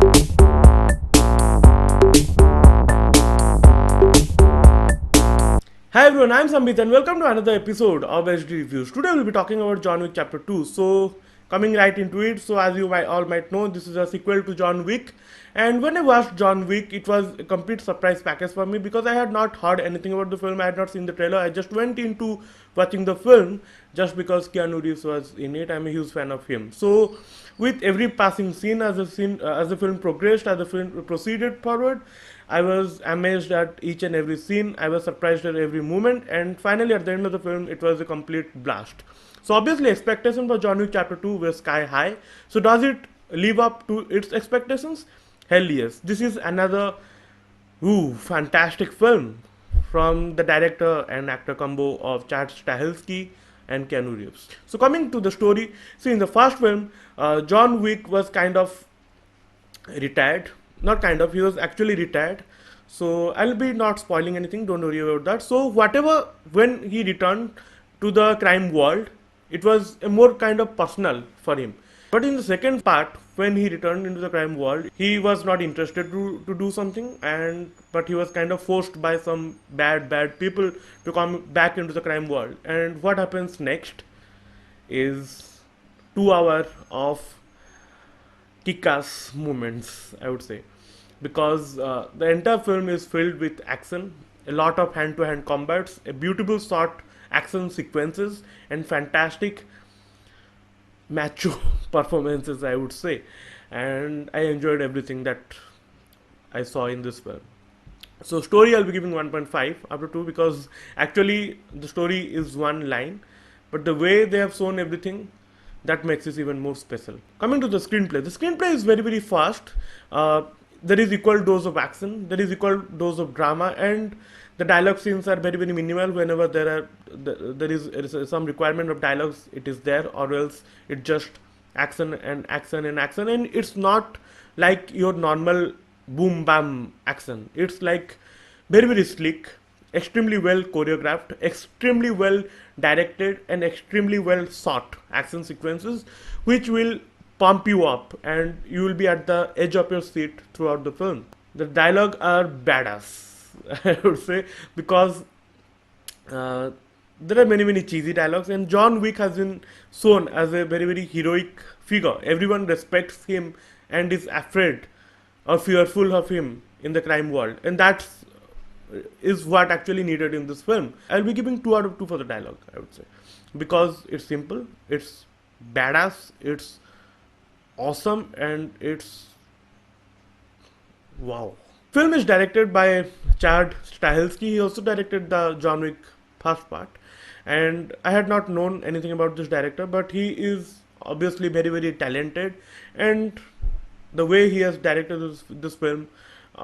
Hi everyone, I'm Sambit and welcome to another episode of HD Reviews. Today we'll be talking about John Wick Chapter 2. So, coming right into it, so as you all might know, this is a sequel to John Wick. And when I watched John Wick, it was a complete surprise package for me because I had not heard anything about the film, I had not seen the trailer. I just went into watching the film just because Keanu Reeves was in it. I'm a huge fan of him. So, with every passing scene, as the film progressed, as the film proceeded forward, I was amazed at each and every scene. I was surprised at every moment, and finally, at the end of the film, it was a complete blast. So obviously, expectations for John Wick Chapter 2 were sky high. So does it live up to its expectations? Hell yes. This is another fantastic film from the director and actor combo of Chad Stahelski and Keanu Reeves. So coming to the story, see in the first film, John Wick was kind of retired. Not kind of, he was actually retired. So I'll be not spoiling anything, don't worry about that. So whatever, when he returned to the crime world, it was a more kind of personal for him. But in the second part, when he returned into the crime world, he was not interested to do something, but he was kind of forced by some bad people to come back into the crime world. And what happens next is 2 hours of kick-ass moments, I would say, because the entire film is filled with action, a lot of hand-to-hand combats, a beautiful short action sequences, and fantastic macho performances, I would say. And I enjoyed everything that I saw in this film. So story, I'll be giving 1.5 out of 2 because actually the story is one line, but the way they have shown everything, that makes it even more special. Coming to the screenplay is very fast. There is equal dose of action, there is equal dose of drama, and the dialogue scenes are very minimal. Whenever there is some requirement of dialogues, it is there, or else it just action, and it's not like your normal boom bam action. It's like very slick, extremely well choreographed, extremely well directed, and extremely well shot action sequences, which will pump you up and you will be at the edge of your seat throughout the film. The dialogue are badass, I would say, because there are many cheesy dialogues, and John Wick has been shown as a very heroic figure. Everyone respects him and is afraid or fearful of him in the crime world, and that's is what actually needed in this film. I'll be giving 2 out of 2 for the dialogue, I would say, because it's simple, it's badass, it's awesome, and it's wow. Film is directed by Chad Stahelski. He also directed the John Wick first part, and I had not known anything about this director, but he is obviously very talented, and the way he has directed this film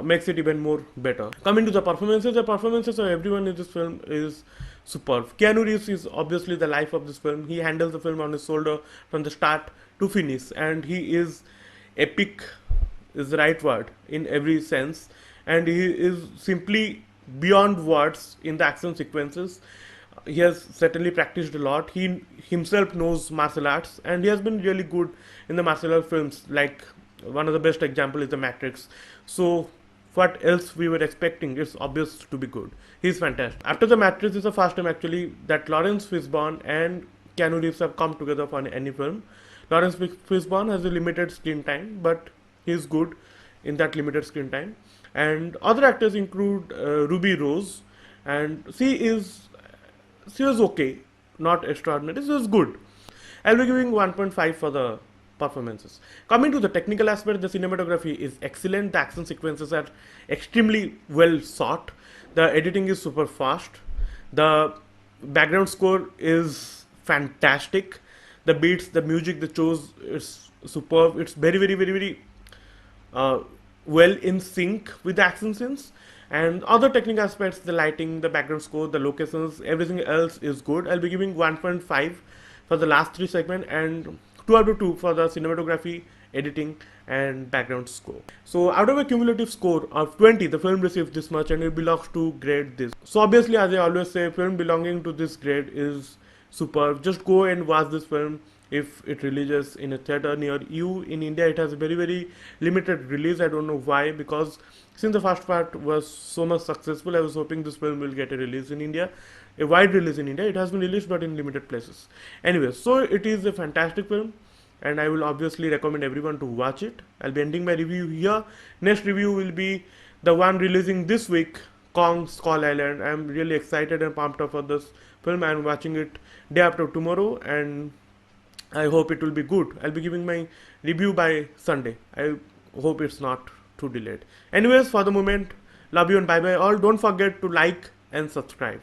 makes it even more better. Coming to the performances of everyone in this film is superb. Keanu Reeves is obviously the life of this film. He handles the film on his shoulder from the start to finish, and he is epic, is the right word, in every sense, and he is simply beyond words in the action sequences. He has certainly practiced a lot. He himself knows martial arts, and he has been really good in the martial arts films. Like, one of the best example is The Matrix. So what else we were expecting? It's obvious to be good. He's fantastic. After The Matrix, is the first time actually that Lawrence Fishburne and Keanu Reeves have come together for any film. Lawrence Fishburne has a limited screen time, but he's good in that limited screen time. And other actors include Ruby Rose, and she was okay, not extraordinary, she was good. I'll be giving 1.5 for the performances. Coming to the technical aspect, the cinematography is excellent, the action sequences are extremely well shot, the editing is super fast, the background score is fantastic, the beats, the music, the chose is superb. It's very well in sync with the action scenes, and other technical aspects, the lighting, the background score, the locations, everything else is good. I'll be giving 1.5 for the last 3 segments and 2 out of 2 for the cinematography, editing, and background score. So out of a cumulative score of 20, the film receives this much, and it belongs to grade this. So obviously, as I always say, film belonging to this grade is superb. Just go and watch this film if it releases in a theater near you. In India, it has a very limited release. I don't know why, because since the first part was so much successful, I was hoping this film will get a release in India, a wide release in India. It has been released, but in limited places. Anyway, so it is a fantastic film, and I will obviously recommend everyone to watch it. I'll be ending my review here. Next review will be the one releasing this week, Kong Skull Island. I'm really excited and pumped up for this film. I'm watching it day after tomorrow, and I hope it will be good. I'll be giving my review by Sunday. I hope it's not too delayed. Anyways, for the moment, love you and bye bye all. Don't forget to like and subscribe.